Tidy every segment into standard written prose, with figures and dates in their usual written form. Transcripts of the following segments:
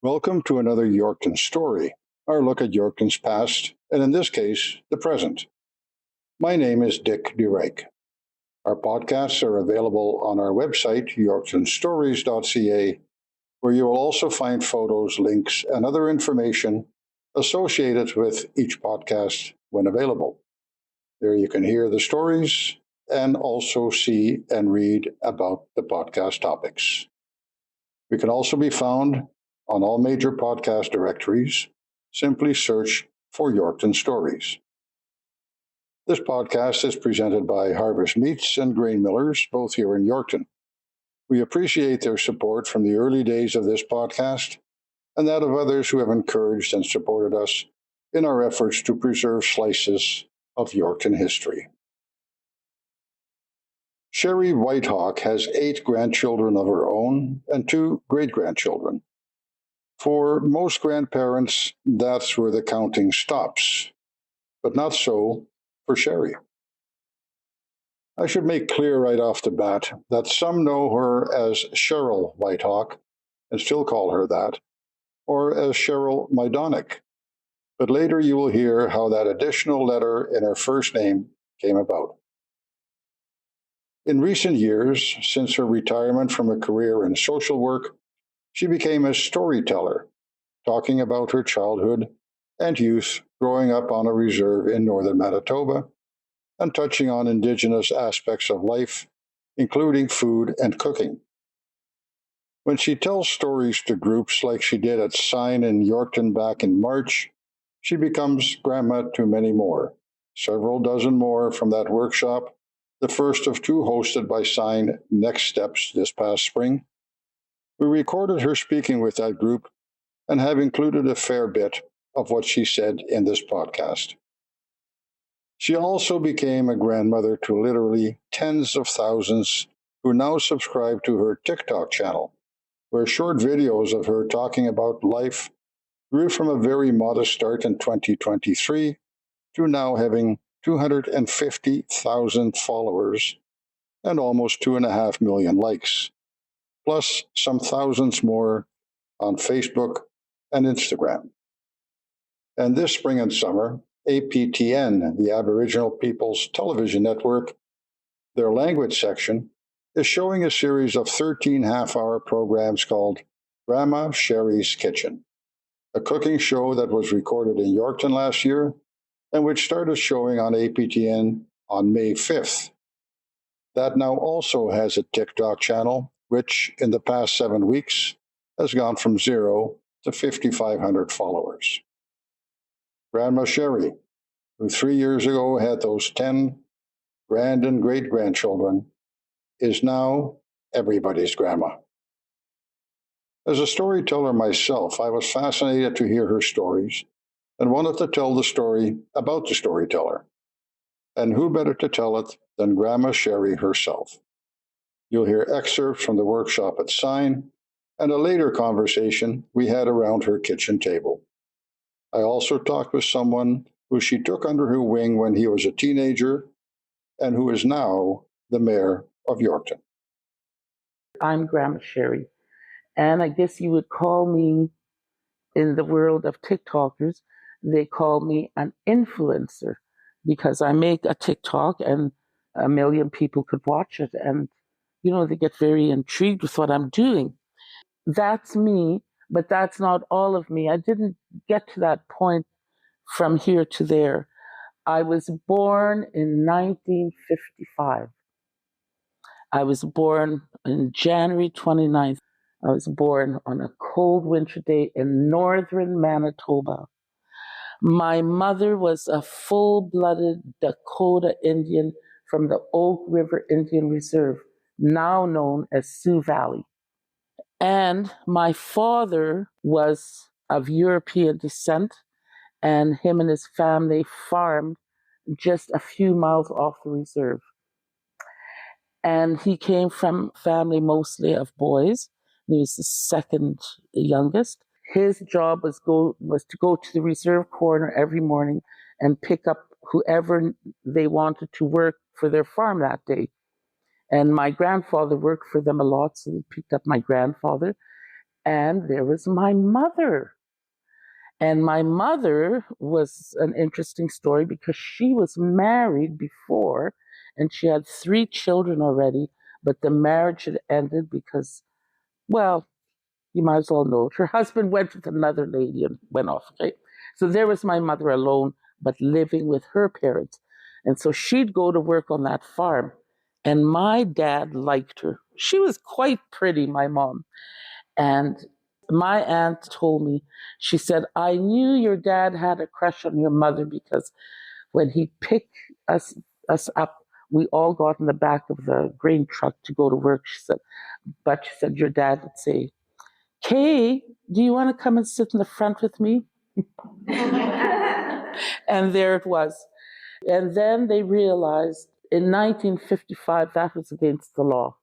Welcome to another Yorkton story, our look at Yorkton's past, and in this case, the present. My name is Dick DeRake. Our podcasts are available on our website, yorktonstories.ca, where you will also find photos, links, and other information associated with each podcast when available. There you can hear the stories and also see and read about the podcast topics. We can also be found on all major podcast directories. Simply search for Yorkton Stories. This podcast is presented by Harvest Meats and Grain Millers, both here in Yorkton. We appreciate their support from the early days of this podcast and that of others who have encouraged and supported us in our efforts to preserve slices of Yorkton history. Sherry Whitehawk has 8 grandchildren of her own and 2 great-grandchildren. For most grandparents, that's where the counting stops, but not so for Sherry. I should make clear right off the bat that some know her as Sherryl Whitehawk and still call her that, or as Sherryl Mydonic, but later you will hear how that additional letter in her first name came about. In recent years, since her retirement from a career in social work, she became a storyteller, talking about her childhood and youth growing up on a reserve in northern Manitoba and touching on Indigenous aspects of life, including food and cooking. When she tells stories to groups like she did at Sign in Yorkton back in March, she becomes grandma to many more, several dozen more from that workshop, the first of 2 hosted by Sign Next Steps this past spring. We recorded her speaking with that group and have included a fair bit of what she said in this podcast. She also became a grandmother to literally tens of thousands who now subscribe to her TikTok channel, where short videos of her talking about life grew from a very modest start in 2023 to now having 250,000 followers and almost 2.5 million likes, plus some thousands more on Facebook and Instagram. And this spring and summer, APTN, the Aboriginal Peoples Television Network, their language section, is showing a series of 13 half-hour programs called Grandma Sherry's Kitchen, a cooking show that was recorded in Yorkton last year and which started showing on APTN on May 5th. That now also has a TikTok channel, which in the past 7 weeks has gone from 0 to 5,500 followers. Grandma Sherry, who 3 years ago had those 10 grand and great-grandchildren, is now everybody's grandma. As a storyteller myself, I was fascinated to hear her stories and wanted to tell the story about the storyteller. And who better to tell it than Grandma Sherry herself? You'll hear excerpts from the workshop at Sign and a later conversation we had around her kitchen table. I also talked with someone who she took under her wing when he was a teenager and who is now the mayor of Yorkton. I'm Grandma Sherry, and I guess you would call me, in the world of TikTokers, they call me an influencer because I make a TikTok and 1 million people could watch it and, they get very intrigued with what I'm doing. That's me, but that's not all of me. I didn't get to that point from here to there. I was born in 1955. I was born on January 29th. I was born on a cold winter day in northern Manitoba. My mother was a full-blooded Dakota Indian from the Oak River Indian Reserve, now known as Sioux Valley. And my father was of European descent, and him and his family farmed just a few miles off the reserve. And he came from a family mostly of boys. He was the second youngest. His job was to go to the reserve corner every morning and pick up whoever they wanted to work for their farm that day. And my grandfather worked for them a lot, so they picked up my grandfather. And there was my mother. And my mother was an interesting story because she was married before and she had 3 children already, but the marriage had ended because, well, you might as well know it. Her husband went with another lady and went off, okay? So there was my mother alone, but living with her parents. And so she'd go to work on that farm. And my dad liked her. She was quite pretty, my mom. And my aunt told me, she said, I knew your dad had a crush on your mother because when he picked us up, we all got in the back of the grain truck to go to work, she said. But she said, your dad would say, Kay, do you want to come and sit in the front with me? And there it was. And then they realized in 1955 that was against the law.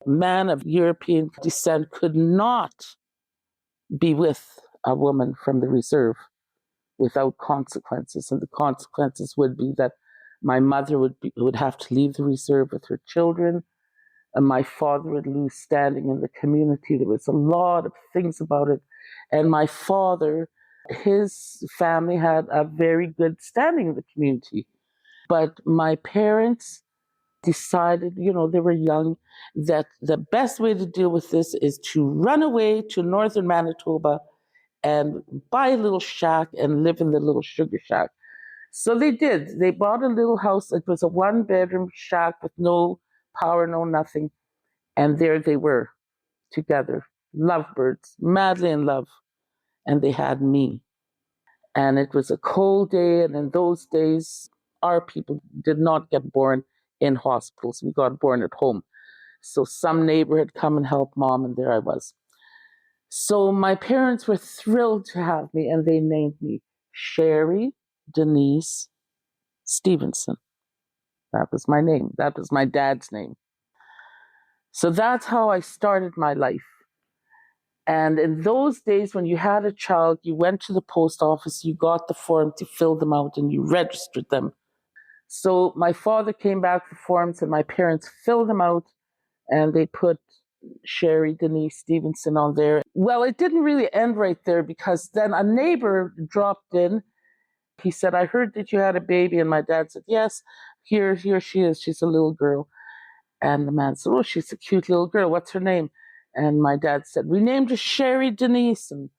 A man of European descent could not be with a woman from the reserve without consequences. And the consequences would be that my mother would have to leave the reserve with her children, and my father would lose standing in the community. There was a lot of things about it. And my father, his family had a very good standing in the community. But my parents decided, they were young, that the best way to deal with this is to run away to northern Manitoba and buy a little shack and live in the little sugar shack. So they did. They bought a little house. It was a 1-bedroom shack with no power, no nothing. And there they were together, lovebirds, madly in love. And they had me. And it was a cold day. And in those days, our people did not get born in hospitals. We got born at home. So some neighbor had come and helped mom, and there I was. So my parents were thrilled to have me, and they named me Sherry Denise Stevenson. That was my name. That was my dad's name. So that's how I started my life. And in those days, when you had a child, you went to the post office, you got the form to fill them out, and you registered them. So my father came back with the forms, and my parents filled them out, and they put Sherry Denise Stevenson on there. Well, it didn't really end right there because then a neighbor dropped in. He said, I heard that you had a baby. And my dad said, yes, here she is. She's a little girl. And the man said, oh, she's a cute little girl. What's her name? And my dad said, we named her Sherry Denise. And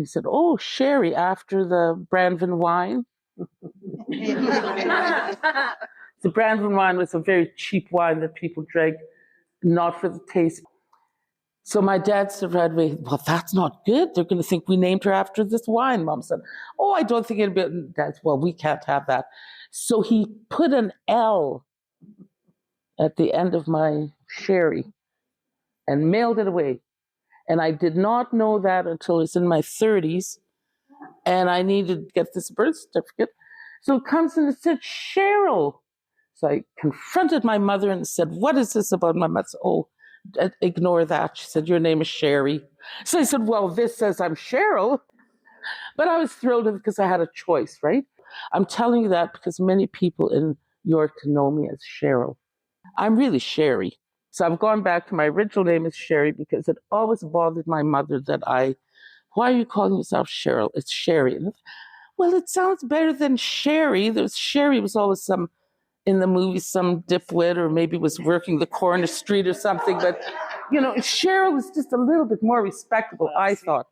he said, oh, Sherry, after the Brandon wine. The Brandon wine was a very cheap wine that people drank, not for the taste. So my dad said right away, well, that's not good. They're going to think we named her after this wine. Mom said, oh, I don't think it'll be. Dad, well, we can't have that. So he put an L at the end of my Sherry and mailed it away. And I did not know that until I was in my 30s. And I needed to get this birth certificate. So it comes and it said, Sherryl. So I confronted my mother and said, what is this about my mother? Oh, ignore that. She said, your name is Sherry. So I said, well, this says I'm Sherryl. But I was thrilled because I had a choice, right? I'm telling you that because many people in Yorkton know me as Sherryl. I'm really Sherry. So I've gone back to my original name as Sherry because it always bothered my mother that why are you calling yourself Sherryl? It's Sherry. Well, it sounds better than Sherry. Sherry was always in the movie, some dipwit, or maybe was working the corner street or something. But, Cheryl was just a little bit more respectable, I thought.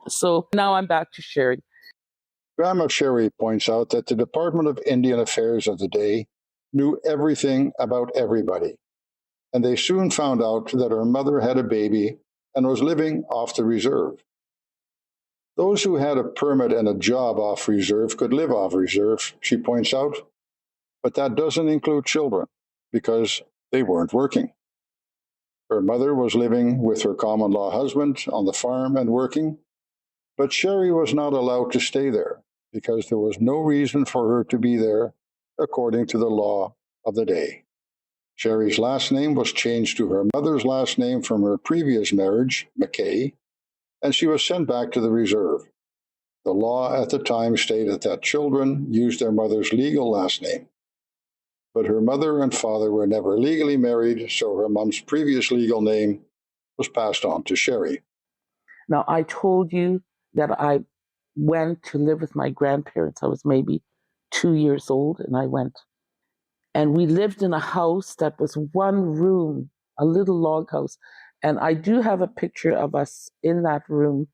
So now I'm back to Sherry. Grandma Sherry points out that the Department of Indian Affairs of the day knew everything about everybody, and they soon found out that her mother had a baby and was living off the reserve. Those who had a permit and a job off reserve could live off reserve, she points out, but that doesn't include children because they weren't working. Her mother was living with her common law husband on the farm and working, but Sherry was not allowed to stay there because there was no reason for her to be there according to the law of the day. Sherry's last name was changed to her mother's last name from her previous marriage, McKay, and she was sent back to the reserve. The law at the time stated that children used their mother's legal last name. But her mother and father were never legally married, so her mom's previous legal name was passed on to Sherry. Now, I told you that I went to live with my grandparents. I was maybe 2 years old, and I went. And we lived in a house that was one room, a little log house. And I do have a picture of us in that room,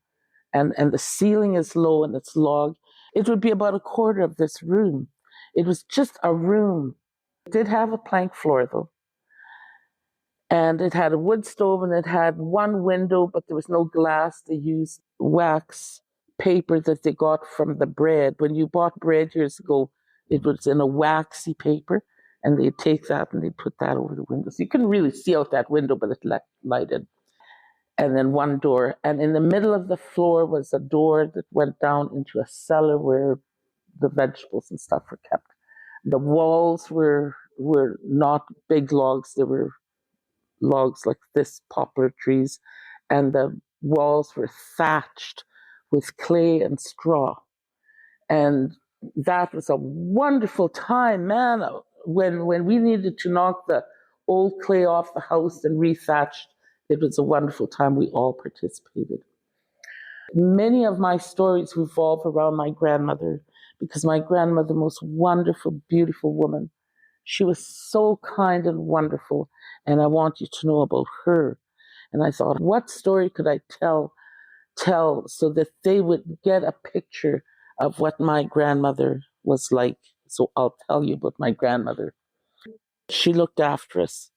and the ceiling is low and it's log. It would be about a quarter of this room. It was just a room. It did have a plank floor, though. And it had a wood stove and it had one window, but there was no glass. They used wax paper that they got from the bread. When you bought bread years ago, it was in a waxy paper, and they'd take that and they'd put that over the window. So you couldn't really see out that window, but it lighted. And then one door. And in the middle of the floor was a door that went down into a cellar where the vegetables and stuff were kept. The walls were not big logs. They were logs like this, poplar trees, and the walls were thatched with clay and straw. And that was a wonderful time, man. When we needed to knock the old clay off the house and rethatched, it was a wonderful time. We all participated. Many of my stories revolve around my grandmother, because my grandmother, most wonderful, beautiful woman. She was so kind and wonderful, and I want you to know about her. And I thought, what story could I tell so that they would get a picture of what my grandmother was like? So I'll tell you about my grandmother. She looked after us.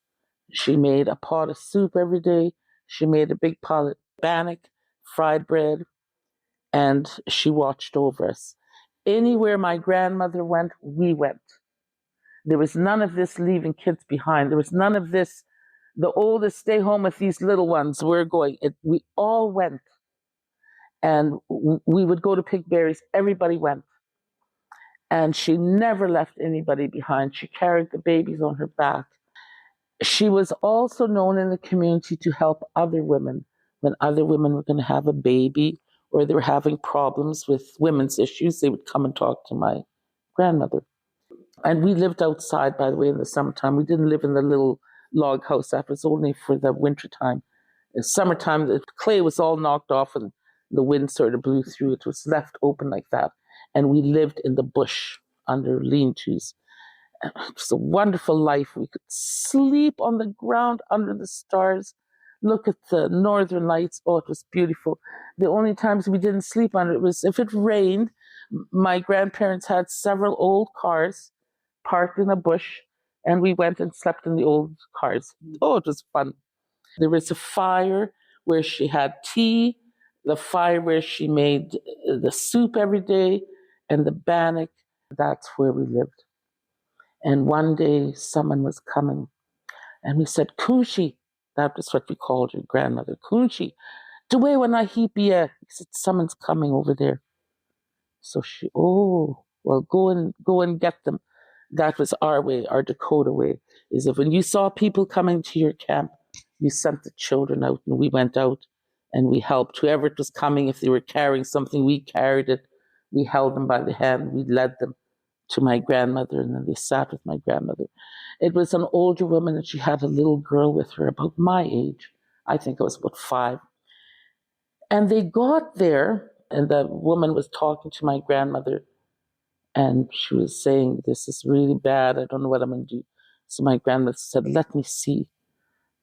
She made a pot of soup every day. She made a big pot of bannock, fried bread, and she watched over us. Anywhere my grandmother went, we went. There was none of this leaving kids behind. There was none of this, the oldest stay home with these little ones. We're going. We all went. And we would go to pick berries. Everybody went. And she never left anybody behind. She carried the babies on her back. She was also known in the community to help other women when other women were going to have a baby or they were having problems with women's issues. They would come and talk to my grandmother. And we lived outside, by the way, in the summertime. We didn't live in the little log house. That was only for the wintertime. In summertime, the clay was all knocked off and the wind sort of blew through. It was left open like that. And we lived in the bush under lean-tos. It was a wonderful life. We could sleep on the ground under the stars, look at the northern lights. Oh, it was beautiful. The only times we didn't sleep on it was if it rained. My grandparents had several old cars parked in a bush, and we went and slept in the old cars. Oh, it was fun. There was a fire where she had tea, the fire where she made the soup every day, and the bannock. That's where we lived. And one day someone was coming, and we said, Kunshi. That was what we called her grandmother. Kunshi, the way when I heap ya. He said, someone's coming over there. So she, oh, well, go and get them. That was our way, our Dakota way, is if when you saw people coming to your camp, you sent the children out, and we went out and we helped whoever it was coming. If they were carrying something, we carried it. We held them by the hand. We led them to my grandmother, and then they sat with my grandmother. It was an older woman, and she had a little girl with her about my age. I think I was about 5. And they got there, and the woman was talking to my grandmother, and she was saying, this is really bad. I don't know what I'm going to do. So my grandmother said, let me see.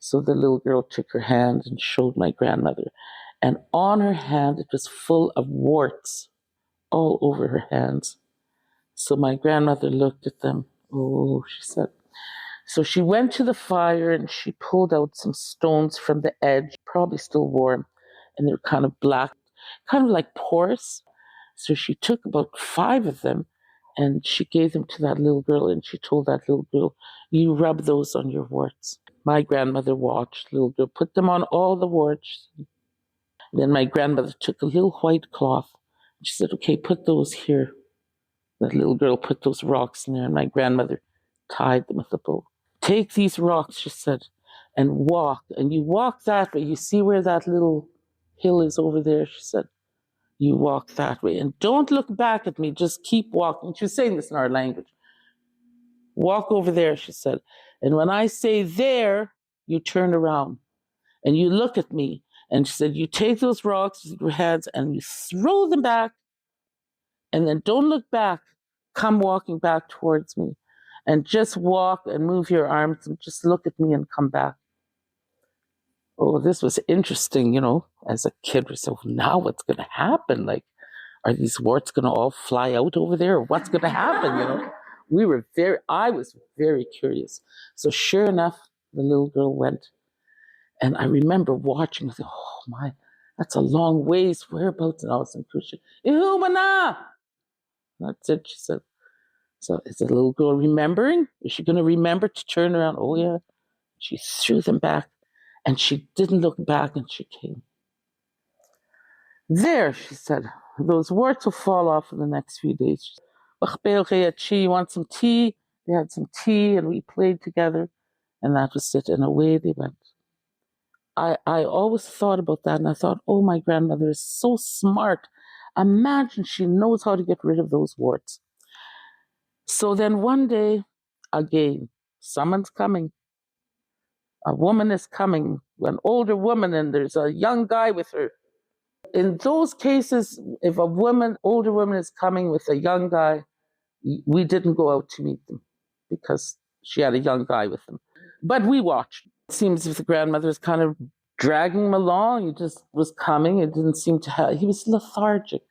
So the little girl took her hand and showed my grandmother. And on her hand, it was full of warts all over her hands. So my grandmother looked at them. Oh, she said. So she went to the fire and she pulled out some stones from the edge, probably still warm, and they were kind of black, kind of like porous. So she took about 5 of them and she gave them to that little girl, and she told that little girl, you rub those on your warts. My grandmother watched the little girl put them on all the warts. Then my grandmother took a little white cloth. She said, okay, put those here. That little girl put those rocks in there, and my grandmother tied them with a bow. Take these rocks, she said, and walk. And you walk that way. You see where that little hill is over there, she said. You walk that way. And don't look back at me. Just keep walking. She was saying this in our language. Walk over there, she said. And when I say there, you turn around and you look at me And she said, you take those rocks with your hands and you throw them back, and then don't look back. Come walking back towards me. And just walk and move your arms and just look at me and come back. Oh, this was interesting, as a kid. We said, well, now what's going to happen? Like, are these warts going to all fly out over there? Or what's going to happen, I was very curious. So sure enough, the little girl went. And I remember watching, oh my, that's a long ways. Whereabouts? And all of a sudden, Kusha, Ihumana! That's it, she said. So is the little girl remembering? Is she going to remember to turn around? Oh, yeah. She threw them back, and she didn't look back, and she came. There, she said, those warts will fall off in the next few days. You want some tea? They had some tea, and we played together, and that was it, and away they went. I always thought about that, and I thought, oh, my grandmother is so smart. Imagine she knows how to get rid of those warts. So then one day, again, someone's coming. A woman is coming, an older woman, and there's a young guy with her. In those cases, if a older woman is coming with a young guy, we didn't go out to meet them because she had a young guy with them. But we watched. It seems as if the grandmother was kind of dragging him along. He just was coming. It didn't seem to have, he was lethargic.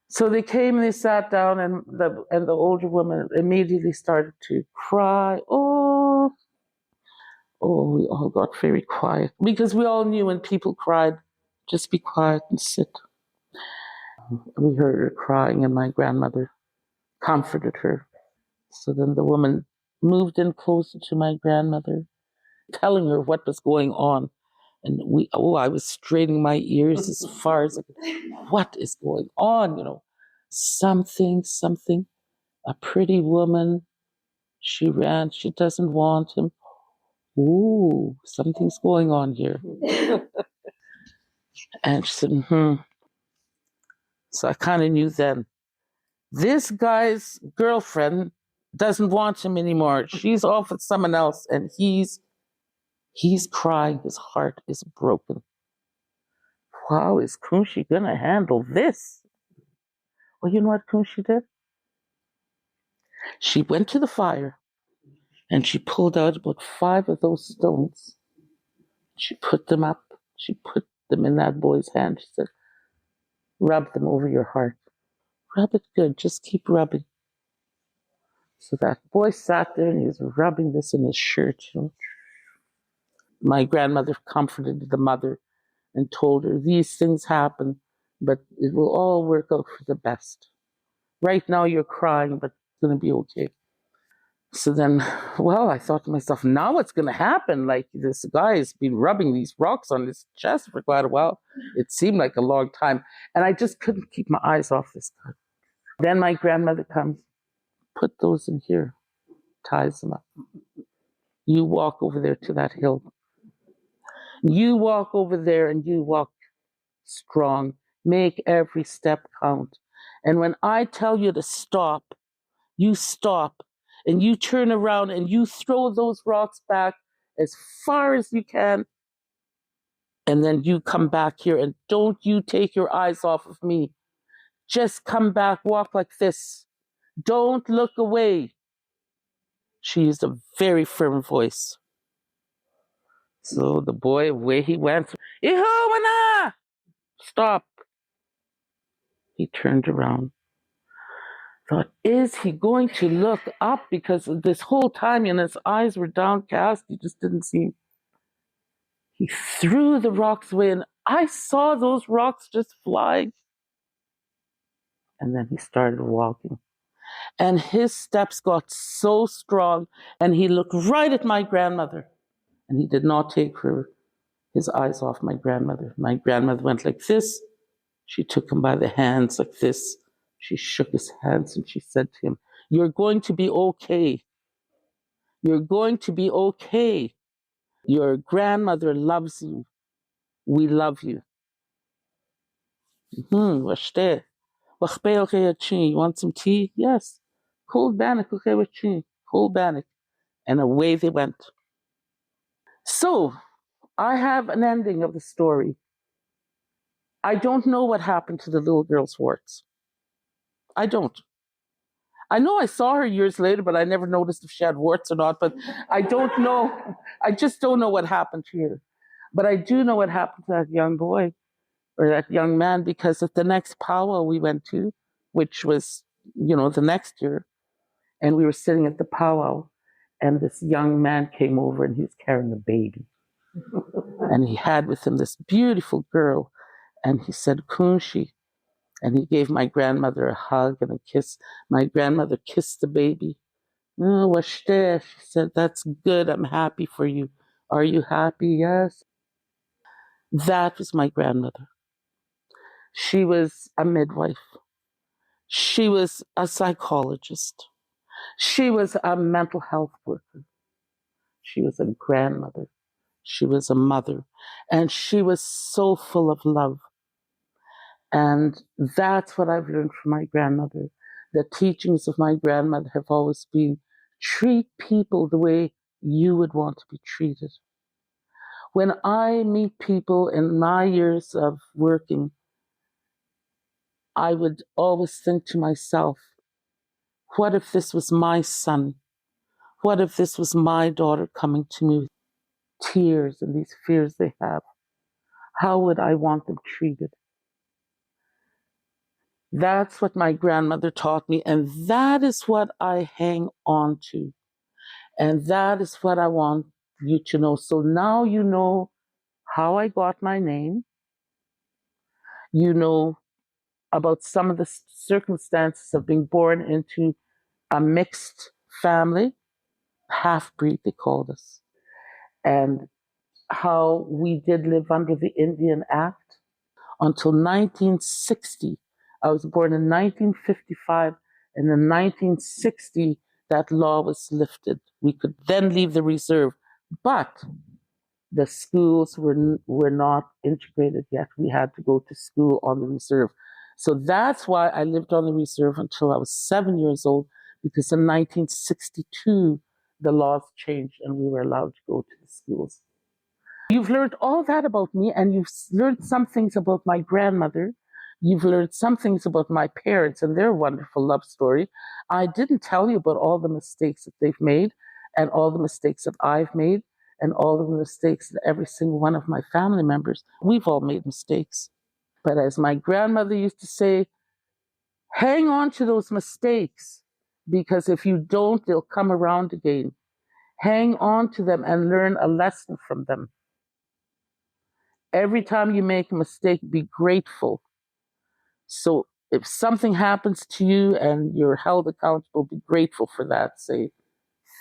So they came and they sat down, and the older woman immediately started to cry. Oh, we all got very quiet because we all knew when people cried, just be quiet and sit. We heard her crying, and my grandmother comforted her. So then the woman moved in closer to my grandmother, telling her what was going on. And I was straining my ears as far as, what is going on? Something, a pretty woman. She ran, she doesn't want him. Ooh, something's going on here. And she said, So I kind of knew then. This guy's girlfriend doesn't want him anymore. She's off with someone else, and he's crying. His heart is broken. How is Kunshi gonna handle this? Well, you know what Kunshi did? She went to the fire and she pulled out about 5 of those stones. She put them up. She put them in that boy's hand. She said, rub them over your heart. Rub it good. Just keep rubbing. So that boy sat there and he was rubbing this in his shirt. My grandmother comforted the mother and told her, these things happen, but it will all work out for the best. Right now you're crying, but it's going to be okay. So then, I thought to myself, now what's going to happen? Like, this guy has been rubbing these rocks on his chest for quite a while. It seemed like a long time. And I just couldn't keep my eyes off this guy. Then my grandmother comes, put those in here, ties them up. You walk over there to that hill. You walk over there and you walk strong. Make every step count. And when I tell you to stop, you stop. And you turn around and you throw those rocks back as far as you can. And then you come back here, and don't you take your eyes off of me. Just come back, walk like this. Don't look away. She used a very firm voice. So the boy, away he went. Ihowana! Stop. He turned around. Thought, is he going to look up? Because this whole time, his eyes were downcast. He just didn't see. He threw the rocks away, and I saw those rocks just fly. And then he started walking. And his steps got so strong, and he looked right at my grandmother. And he did not take his eyes off my grandmother. My grandmother went like this. She took him by the hands like this. She shook his hands and she said to him, you're going to be okay. You're going to be okay. Your grandmother loves you. We love you. What's there? You want some tea? Yes. Cold bannock, okay with tea. Cold bannock. And away they went. So, I have an ending of the story. I don't know what happened to the little girl's warts. I don't. I know I saw her years later, but I never noticed if she had warts or not. But I don't know. I just don't know what happened to her. But I do know what happened to that young boy or that young man, because at the next powwow we went to, which was, the next year, and we were sitting at the powwow, and this young man came over and he was carrying a baby. And he had with him this beautiful girl. And he said, Kunshi. And he gave my grandmother a hug and a kiss. My grandmother kissed the baby. Oh, washte. She said, that's good. I'm happy for you. Are you happy? Yes. That was my grandmother. She was a midwife. She was a psychologist. She was a mental health worker. She was a grandmother. She was a mother. And she was so full of love. And that's what I've learned from my grandmother. The teachings of my grandmother have always been treat people the way you would want to be treated. When I meet people in my years of working, I would always think to myself, what if this was my son? What if this was my daughter coming to me with tears and these fears they have? How would I want them treated? That's what my grandmother taught me, and that is what I hang on to. And that is what I want you to know. So now you know how I got my name. You know about some of the circumstances of being born into a mixed family, half-breed they called us, and how we did live under the Indian Act until 1960. I was born in 1955, and in 1960, that law was lifted. We could then leave the reserve, but the schools were not integrated yet. We had to go to school on the reserve. So that's why I lived on the reserve until I was 7 years old, because in 1962, the laws changed and we were allowed to go to the schools. You've learned all that about me, and you've learned some things about my grandmother. You've learned some things about my parents and their wonderful love story. I didn't tell you about all the mistakes that they've made, and all the mistakes that I've made, and all the mistakes that every single one of my family members, we've all made mistakes. But as my grandmother used to say, hang on to those mistakes, because if you don't, they'll come around again. Hang on to them and learn a lesson from them. Every time you make a mistake, be grateful. So if something happens to you and you're held accountable, be grateful for that. Say,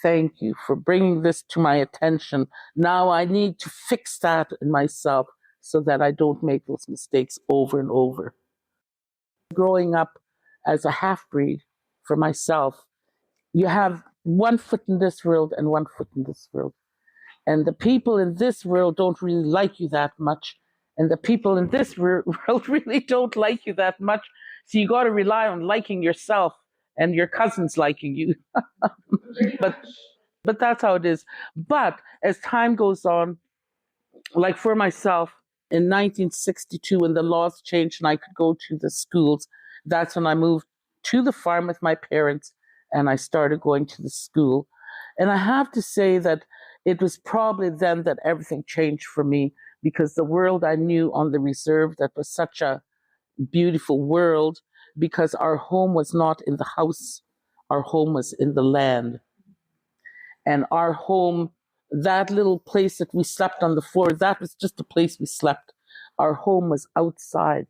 thank you for bringing this to my attention. Now I need to fix that in myself so that I don't make those mistakes over and over. Growing up as a half-breed for myself, you have one foot in this world and one foot in this world. And the people in this world don't really like you that much. And the people in this world really don't like you that much. So you got to rely on liking yourself and your cousins liking you. but but that's how it is. But as time goes on, like for myself, in 1962, when the laws changed and I could go to the schools, that's when I moved to the farm with my parents and I started going to the school. And I have to say that it was probably then that everything changed for me, because the world I knew on the reserve, that was such a beautiful world, because our home was not in the house, our home was in the land. And our home, that little place that we slept on the floor, that was just a place we slept. Our home was outside.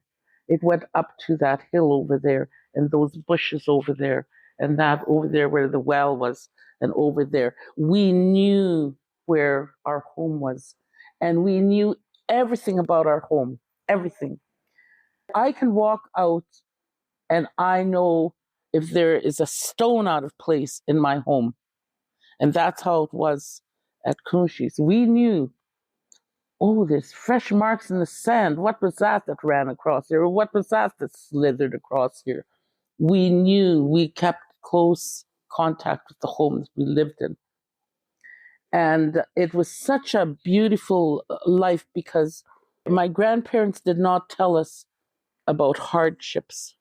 It went up to that hill over there and those bushes over there and that over there where the well was and over there. We knew where our home was, and we knew everything about our home, everything. I can walk out and I know if there is a stone out of place in my home. And that's how it was at Kunshi's. We knew, oh, there's fresh marks in the sand. What was that ran across here? Or what was that slithered across here? We knew. We kept close contact with the home that we lived in. And it was such a beautiful life, because My grandparents did not tell us about hardships.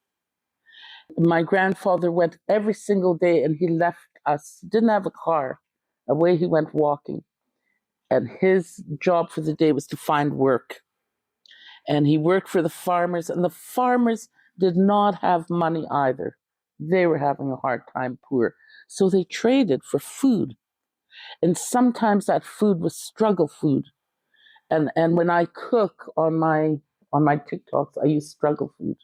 My grandfather went every single day and he left us. He didn't have a car. Away he went walking. And his job for the day was to find work. And he worked for the farmers, and the farmers did not have money either. They were having a hard time, poor. So they traded for food. And sometimes that food was struggle food. And when I cook on my TikToks, I use struggle food.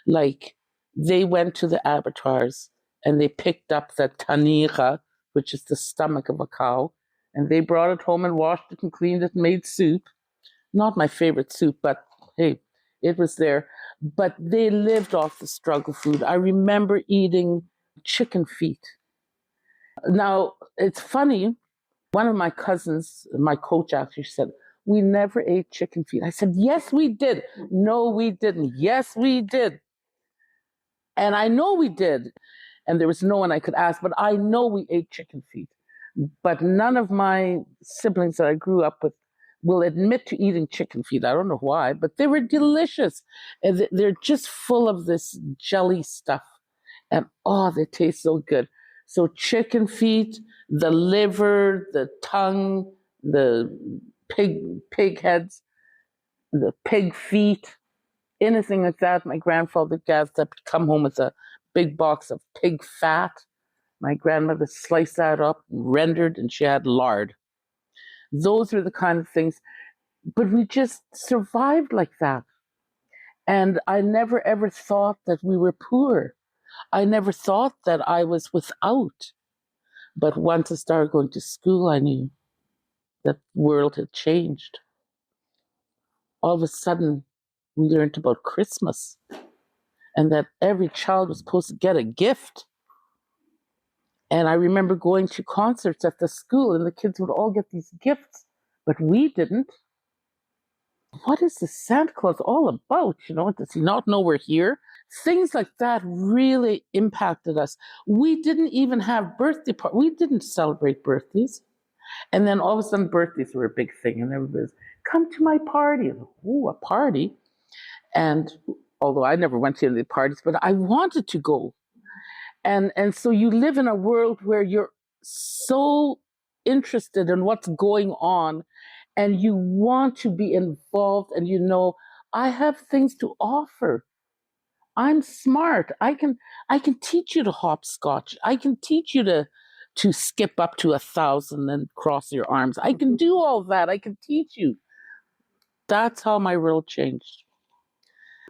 Like they went to the abattoirs and they picked up the tanira, which is the stomach of a cow, and they brought it home and washed it and cleaned it and made soup. Not my favorite soup, but hey, it was there. But they lived off the struggle food. I remember eating chicken feet. Now, it's funny. One of my cousins, my coach actually said, we never ate chicken feet. I said, yes, we did. No, we didn't. Yes, we did. And I know we did. And there was no one I could ask, but I know we ate chicken feet. But none of my siblings that I grew up with will admit to eating chicken feet. I don't know why, but they were delicious. And they're just full of this jelly stuff. And oh, they taste so good. So chicken feet, the liver, the tongue, the pig heads, the pig feet, anything like that. My grandfather gathered up to come home with a big box of pig fat. My grandmother sliced that up, rendered, and she had lard. Those are the kind of things. But we just survived like that. And I never ever thought that we were poor. I never thought that I was without. But once I started going to school, I knew that the world had changed. All of a sudden, we learned about Christmas and that every child was supposed to get a gift. And I remember going to concerts at the school and the kids would all get these gifts, but we didn't. What is the Santa Claus all about? Does he not know we're here? Things like that really impacted us. We didn't even have birthday parties. We didn't celebrate birthdays. And then all of a sudden birthdays were a big thing and everybody's, come to my party. Oh, a party. And although I never went to any parties, but I wanted to go. And so you live in a world where you're so interested in what's going on and you want to be involved and I have things to offer. I'm smart. I can teach you to hopscotch. I can teach you to skip up to 1,000 and cross your arms. I can do all that. I can teach you. That's how my world changed.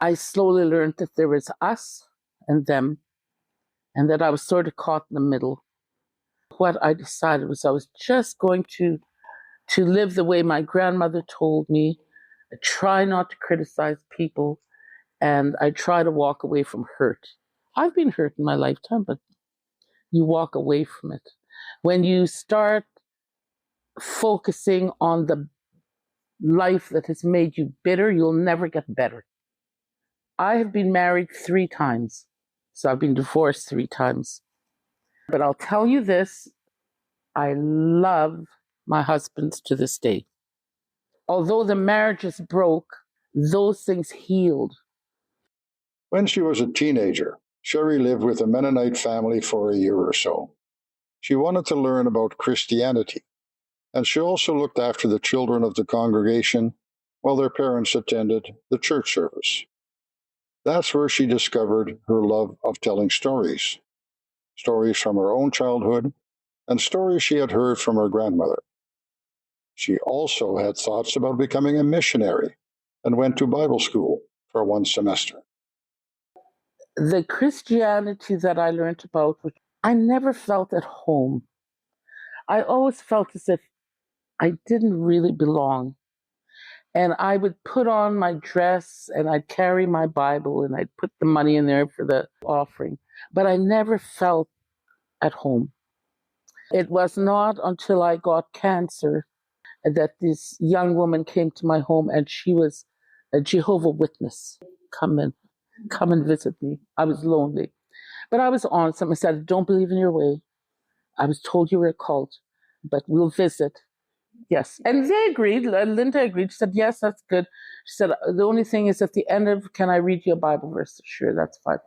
I slowly learned that there was us and them, and that I was sort of caught in the middle. What I decided was I was just going to live the way my grandmother told me, try not to criticize people, and I try to walk away from hurt. I've been hurt in my lifetime, but you walk away from it. When you start focusing on the life that has made you bitter, you'll never get better. I have been married 3 times, so I've been divorced 3 times. But I'll tell you this, I love my husband to this day. Although the marriage is broke, those things healed. When she was a teenager, Sherry lived with a Mennonite family for a year or so. She wanted to learn about Christianity, and she also looked after the children of the congregation while their parents attended the church service. That's where she discovered her love of telling stories from her own childhood and stories she had heard from her grandmother. She also had thoughts about becoming a missionary and went to Bible school for 1 semester. The Christianity that I learned about, I never felt at home. I always felt as if I didn't really belong. And I would put on my dress and I'd carry my Bible and I'd put the money in there for the offering. But I never felt at home. It was not until I got cancer that this young woman came to my home and she was a Jehovah's Witness. Come and visit me. I was lonely. But I was honest. I said, I don't believe in your way. I was told you were a cult, but we'll visit Yes. And they agreed. Linda agreed. She said, yes, that's good. She said, the only thing is at the end of, can I read you a Bible verse? Sure, that's fine.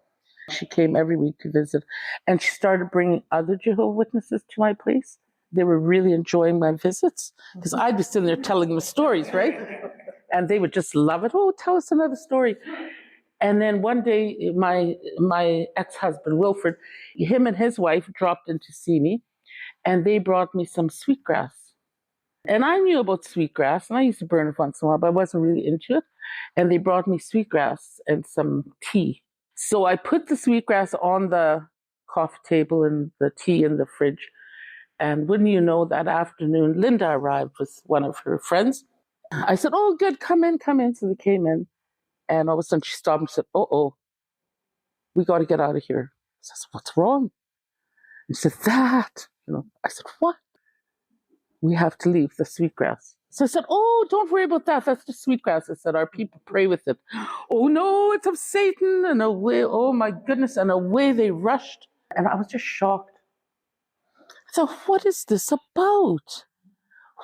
She came every week to visit. And she started bringing other Jehovah's Witnesses to my place. They were really enjoying my visits because I'd be sitting there telling them stories, right? And they would just love it. Oh, tell us another story. And then one day, my ex-husband, Wilfred, him and his wife dropped in to see me, and they brought me some sweetgrass. And I knew about sweetgrass, and I used to burn it once in a while, but I wasn't really into it. And they brought me sweetgrass and some tea. So I put the sweetgrass on the coffee table and the tea in the fridge. And wouldn't you know, that afternoon, Linda arrived with one of her friends. I said, oh, good, come in, come in. So they came in. And all of a sudden she stopped and said, oh, we got to get out of here. I said, what's wrong? And she said, that. I said, what? We have to leave the sweetgrass. So I said, oh, don't worry about that. That's just sweetgrass. I said, our people pray with it. Oh, no, it's of Satan. And away, oh, my goodness. And away they rushed. And I was just shocked. I thought, what is this about?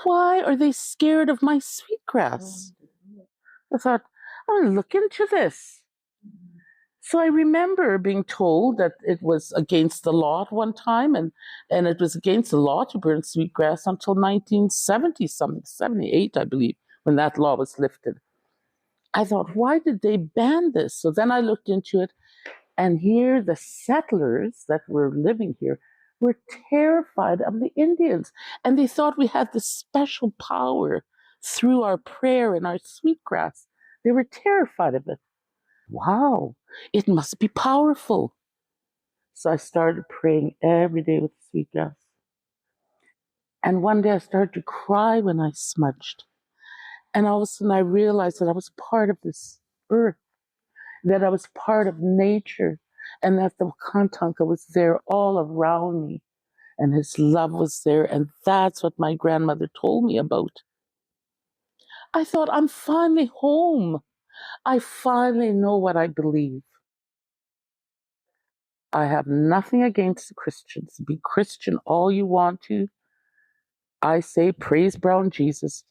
Why are they scared of my sweetgrass? I thought, I'm going to look into this. So I remember being told that it was against the law at one time, and it was against the law to burn sweetgrass until 1970-something, 78, I believe, when that law was lifted. I thought, why did they ban this? So then I looked into it, and here the settlers that were living here were terrified of the Indians, and they thought we had this special power through our prayer and our sweetgrass. They were terrified of it. Wow, it must be powerful. So I started praying every day with sweetgrass. And one day I started to cry when I smudged. And all of a sudden I realized that I was part of this earth, that I was part of nature, and that the Kantanka was there all around me, and his love was there. And that's what my grandmother told me about. I thought, I'm finally home. I finally know what I believe. I have nothing against the Christians. Be Christian all you want to. I say praise brown Jesus.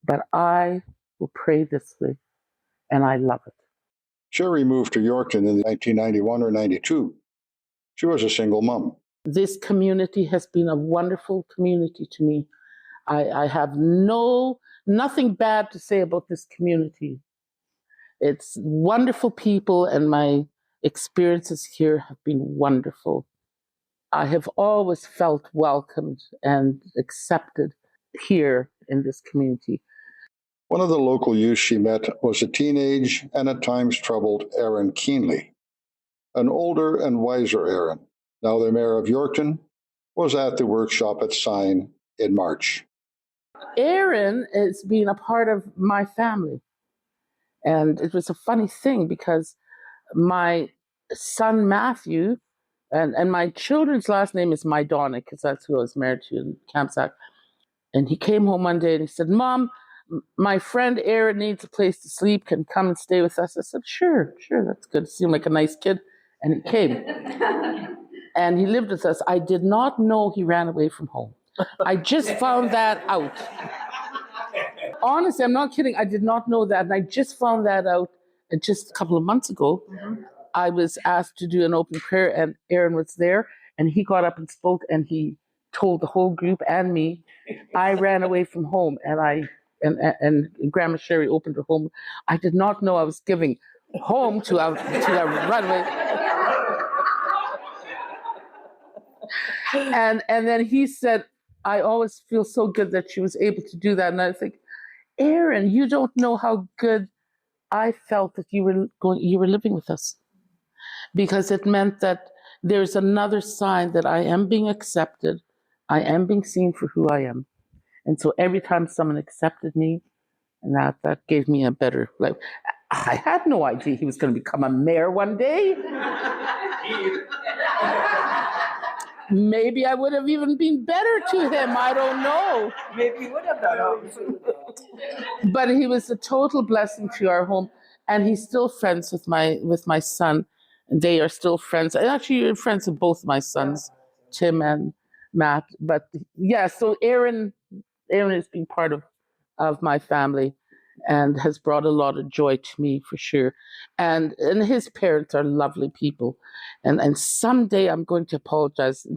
But I will pray this way, and I love it. Sherry moved to Yorkton in 1991 or 92. She was a single mom. This community has been a wonderful community to me. I have nothing bad to say about this community. It's wonderful people, and my experiences here have been wonderful. I have always felt welcomed and accepted here in this community. One of the local youth she met was a teenage and at times troubled Aaron Keenley. An older and wiser Aaron, now the mayor of Yorkton, was at the workshop at Sign in March. Aaron has been a part of my family. And it was a funny thing because my son Matthew, and my children's last name is Maidonic, because that's who I was married to in Campsack. And he came home one day and he said, Mom, my friend Aaron needs a place to sleep. Can come and stay with us? I said, sure, that's good. Seemed like a nice kid. And he came. And he lived with us. I did not know he ran away from home. I just found that out. Honestly, I'm not kidding. I did not know that. And I just found that out just a couple of months ago. Mm-hmm. I was asked to do an open prayer, and Aaron was there. And he got up and spoke, and he told the whole group and me, I ran away from home, and Grandma Sherry opened her home. I did not know I was giving home to a runaway. And then he said, I always feel so good that she was able to do that. And I think, Aaron, you don't know how good I felt that you were living with us, because it meant that there's another sign that I am being accepted. I am being seen for who I am. And so every time someone accepted me, and that gave me a better life. I had no idea he was going to become a mayor one day. Maybe I would have even been better to him. I don't know. Maybe you would have done. But he was a total blessing to our home, and he's still friends with my son. They are still friends. Actually, you're friends with both my sons, Tim and Matt. But yeah, so Aaron Aaron has been part of my family and has brought a lot of joy to me for sure. And his parents are lovely people. And someday I'm going to apologize.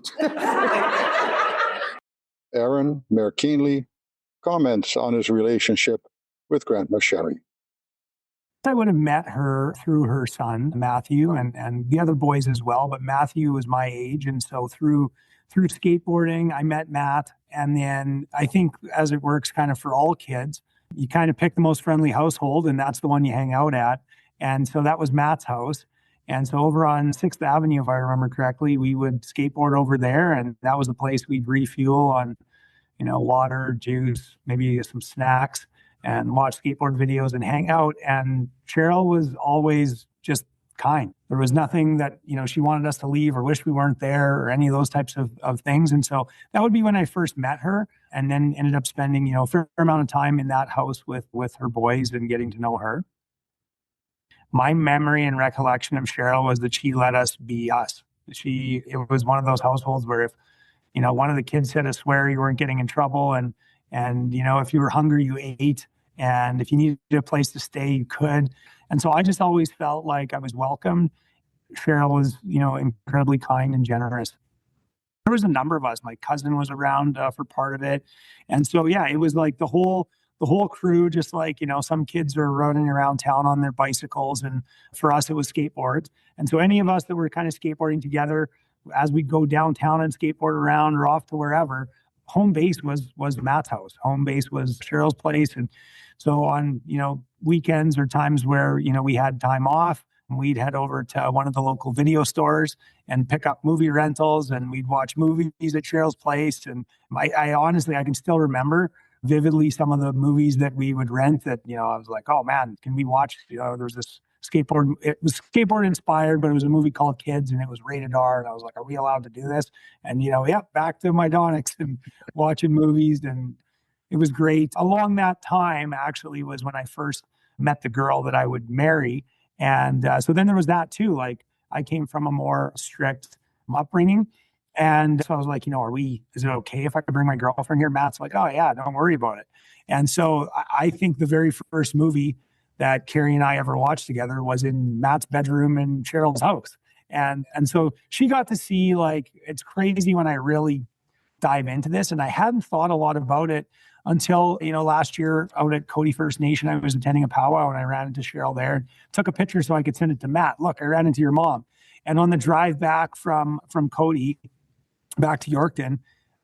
Aaron, Mayor Keenley, comments on his relationship with Grandma Sherry. I would have met her through her son, Matthew, and the other boys as well. But Matthew was my age. And so through skateboarding, I met Matt. And then I think as it works kind of for all kids, you kind of pick the most friendly household, and that's the one you hang out at. And so that was Matt's house. And so over on 6th Avenue, if I remember correctly, we would skateboard over there. And that was the place we'd refuel on, water, juice, maybe some snacks, and watch skateboard videos and hang out. And Sherryl was always just kind. There was nothing that, she wanted us to leave or wish we weren't there or any of those types of things. And so that would be when I first met her, and then ended up spending, a fair amount of time in that house with her boys and getting to know her. My memory and recollection of Sherryl was that she let us be us. It was one of those households where if, one of the kids said a swear, you weren't getting in trouble. And if you were hungry, you ate. And if you needed a place to stay, you could. And so I just always felt like I was welcomed. Sherryl was, incredibly kind and generous. There was a number of us. My cousin was around for part of it. And so, yeah, it was like the whole crew, just like, some kids are running around town on their bicycles. And for us, it was skateboards. And so any of us that were kind of skateboarding together, as we go downtown and skateboard around or off to wherever, home base was Matt's house. Home base was Cheryl's place. And so on, weekends or times where, we had time off, we'd head over to one of the local video stores and pick up movie rentals, and we'd watch movies at Cheryl's place. And I honestly, I can still remember vividly some of the movies that we would rent that, I was like, oh man, can we watch, there was this skateboard, it was skateboard inspired, but it was a movie called Kids and it was rated R. And I was like, are we allowed to do this? And, back to my Donics and watching movies. And it was great. Along that time, actually, was when I first met the girl that I would marry. And so then there was that too. Like, I came from a more strict upbringing. And so I was like, is it okay if I could bring my girlfriend here? Matt's like, oh yeah, don't worry about it. And so I think the very first movie that Carrie and I ever watched together was in Matt's bedroom in Cheryl's house. And so she got to see, like, it's crazy when I really dive into this. And I hadn't thought a lot about it until, last year out at Cody First Nation, I was attending a powwow and I ran into Sherryl there, took a picture so I could send it to Matt. Look, I ran into your mom. And on the drive back from Cody back to Yorkton,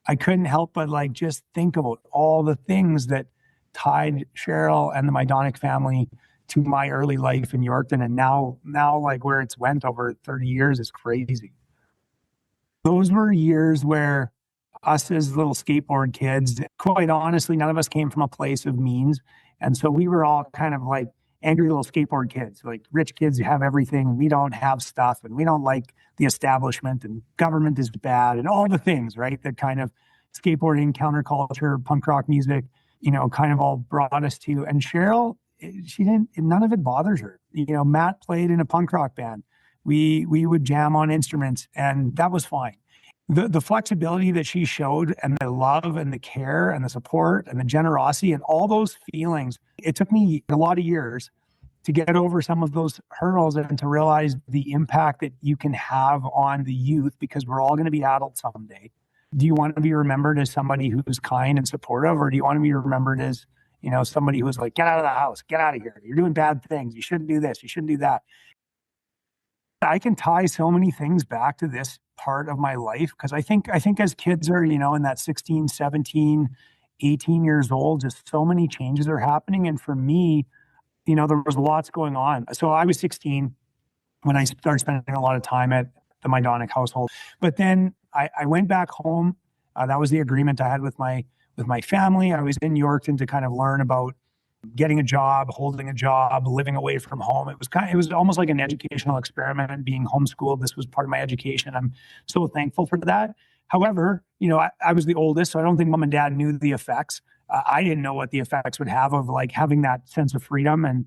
I couldn't help but just think about all the things that tied Sherryl and the Mydonic family to my early life in Yorkton. And now like where it's went over 30 years is crazy. Those were years where us as little skateboard kids, quite honestly, none of us came from a place of means. And so we were all kind of like angry little skateboard kids, like rich kids who have everything. We don't have stuff, and we don't like the establishment, and government is bad, and all the things, right? That kind of skateboarding, counterculture, punk rock music, kind of all brought us to. And Sherryl, none of it bothers her. Matt played in a punk rock band. We would jam on instruments, and that was fine. The flexibility that she showed, and the love and the care and the support and the generosity and all those feelings, it took me a lot of years to get over some of those hurdles and to realize the impact that you can have on the youth, because we're all going to be adults someday. Do you want to be remembered as somebody who's kind and supportive, or do you want to be remembered as, somebody who's like, get out of the house, get out of here, you're doing bad things, you shouldn't do this, you shouldn't do that? I can tie so many things back to this part of my life, because I think as kids are, in that 16, 17, 18 years old, just so many changes are happening. And for me, there was lots going on. So I was 16 when I started spending a lot of time at the Mydonic household. But then I went back home. That was the agreement I had with my family. I was in Yorkton to kind of learn about getting a job, holding a job, living away from home. It was almost like an educational experiment, being homeschooled. This was part of my education. I'm so thankful for that. However, I was the oldest, so I don't think mom and dad knew the effects. I didn't know what the effects would have of like having that sense of freedom and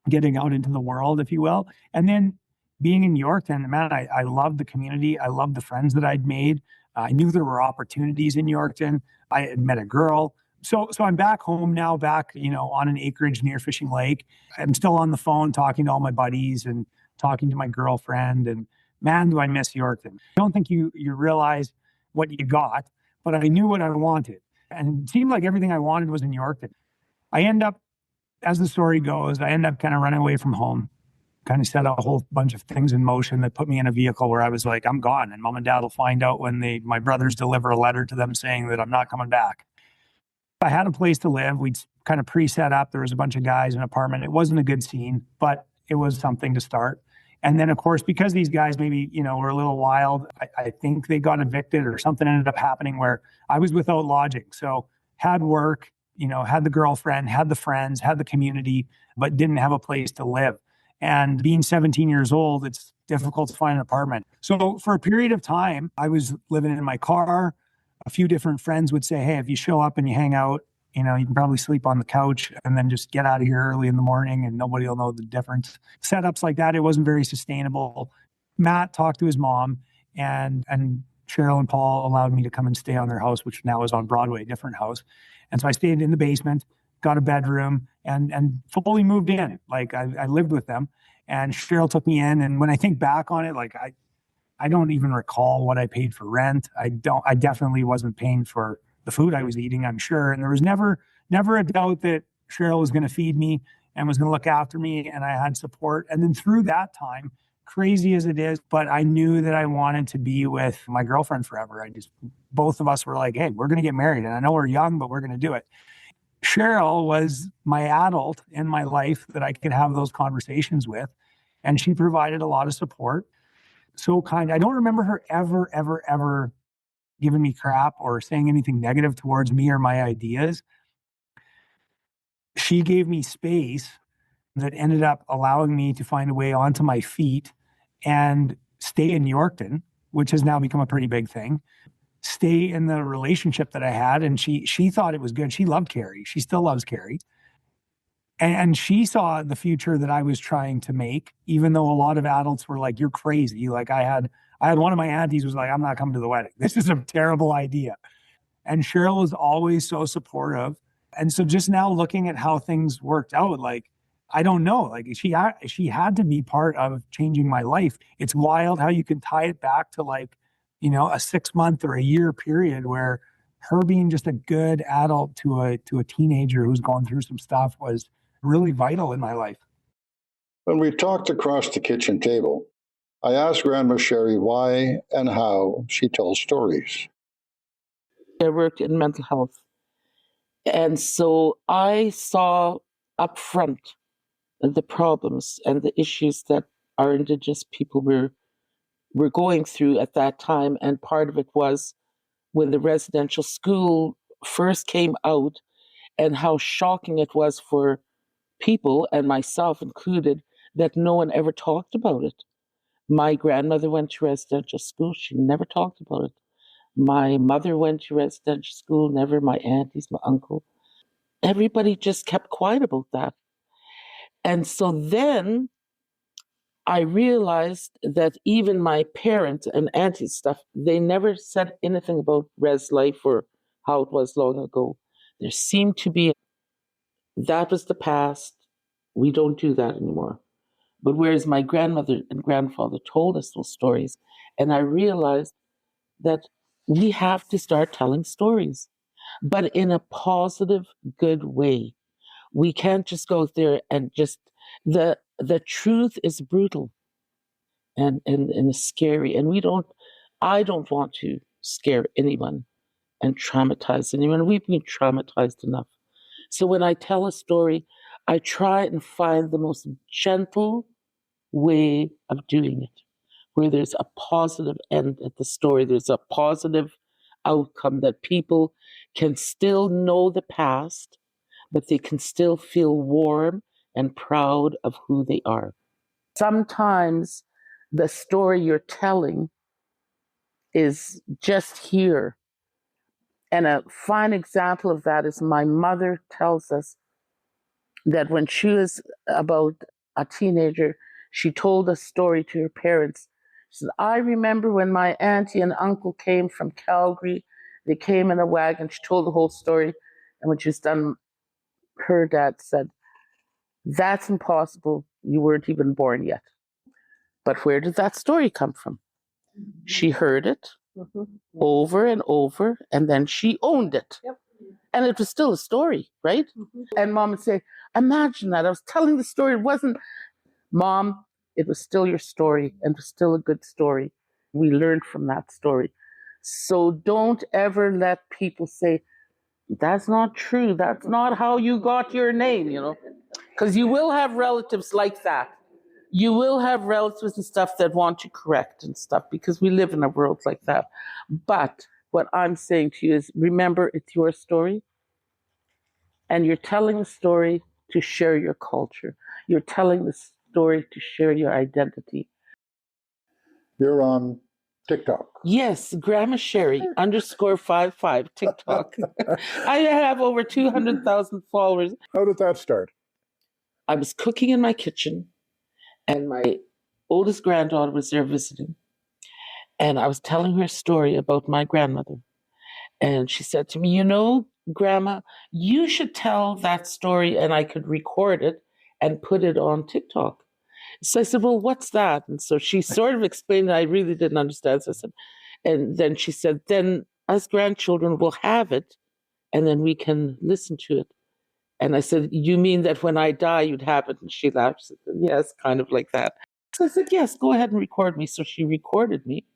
getting out into the world, if you will. And then being in Yorkton, man, I loved the community. I loved the friends that I'd made. I knew there were opportunities in Yorkton. I had met a girl So I'm back home now, back, on an acreage near Fishing Lake. I'm still on the phone talking to all my buddies and talking to my girlfriend. And man, do I miss Yorkton. I don't think you realize what you got, but I knew what I wanted. And it seemed like everything I wanted was in Yorkton. I end up, as the story goes, I end up kind of running away from home, kind of set a whole bunch of things in motion that put me in a vehicle where I was like, I'm gone. And mom and dad will find out when my brothers deliver a letter to them saying that I'm not coming back. I had a place to live. We'd kind of pre-set up. There was a bunch of guys in an apartment. It wasn't a good scene, but it was something to start. And then, of course, because these guys maybe, were a little wild, I think they got evicted or something ended up happening where I was without lodging. So had work, had the girlfriend, had the friends, had the community, but didn't have a place to live. And being 17 years old, it's difficult to find an apartment. So for a period of time, I was living in my car. A few different friends would say, hey, if you show up and you hang out, you can probably sleep on the couch and then just get out of here early in the morning and nobody will know the difference. Setups like that, it wasn't very sustainable. Matt talked to his mom and Sherryl and Paul allowed me to come and stay on their house, which now is on Broadway, a different house. And so I stayed in the basement, got a bedroom and fully moved in. Like I lived with them and Sherryl took me in. And when I think back on it, like I don't even recall what I paid for rent. I definitely wasn't paying for the food I was eating, I'm sure. And there was never a doubt that Sherryl was going to feed me and was going to look after me and I had support. And then through that time, crazy as it is, but I knew that I wanted to be with my girlfriend forever. Both of us were like, hey, we're going to get married. And I know we're young, but we're going to do it. Sherryl was my adult in my life that I could have those conversations with. And she provided a lot of support. So kind. I don't remember her ever giving me crap or saying anything negative towards me or my ideas. She gave me space that ended up allowing me to find a way onto my feet and stay in Yorkton, which has now become a pretty big thing. Stay in the relationship that I had. And she thought it was good. She loved Carrie. She still loves Carrie. And she saw the future that I was trying to make, even though a lot of adults were like, you're crazy. Like I had one of my aunties was like, I'm not coming to the wedding. This is a terrible idea. And Sherryl was always so supportive. And so just now looking at how things worked out, like, I don't know, like she had to be part of changing my life. It's wild how you can tie it back to like, a 6 month or a year period where her being just a good adult to a teenager who's going through some stuff was really vital in my life. When we talked across the kitchen table, I asked Grandma Sherry why and how she tells stories. I worked in mental health. And so I saw up front the problems and the issues that our Indigenous people were going through at that time. And part of it was when the residential school first came out and how shocking it was for people, and myself included, that no one ever talked about it. My grandmother went to residential school. She never talked about it. My mother went to residential school, never. My aunties, my uncle. Everybody just kept quiet about that. And so then I realized that even my parents and aunties stuff, they never said anything about res life or how it was long ago. There seemed to be, that was the past. We don't do that anymore. But whereas my grandmother and grandfather told us those stories, and I realized that we have to start telling stories, but in a positive, good way. We can't just go there and just, the truth is brutal and scary. And I don't want to scare anyone and traumatize anyone. We've been traumatized enough. So when I tell a story, I try and find the most gentle way of doing it, where there's a positive end at the story, there's a positive outcome that people can still know the past, but they can still feel warm and proud of who they are. Sometimes the story you're telling is just here. And a fine example of that is my mother tells us that when she was about a teenager, she told a story to her parents. She said, I remember when my auntie and uncle came from Calgary. They came in a wagon. She told the whole story. And when she was done, her dad said, "That's impossible. You weren't even born yet." But where did that story come from? She heard it over and over, and then she owned it. Yep. And it was still a story, right? And Mom would say, "Imagine that. I was telling the story. It wasn't, Mom, it was still your story, and it was still a good story. We learned from that story." So don't ever let people say, "That's not true. That's not how you got your name," because you will have relatives like that. You will have relatives and stuff that want to correct and stuff, because we live in a world like that. But what I'm saying to you is, remember, it's your story, and you're telling the story to share your culture. You're telling the story to share your identity. You're on TikTok. Yes, Grandma Sherry _55 TikTok. I have over 200,000 followers. How did that start? I was cooking in my kitchen, and my oldest granddaughter was there visiting. And I was telling her a story about my grandmother. And she said to me, Grandma, you should tell that story, and I could record it and put it on TikTok. So I said, "Well, what's that?" And so she sort of explained it. I really didn't understand. So I said, and then she said, "Then us grandchildren will have it, and then we can listen to it." And I said, "You mean that when I die, you'd have it?" And she laughed. She said, "Yes, kind of like that." So I said, "Yes, go ahead and record me." So she recorded me.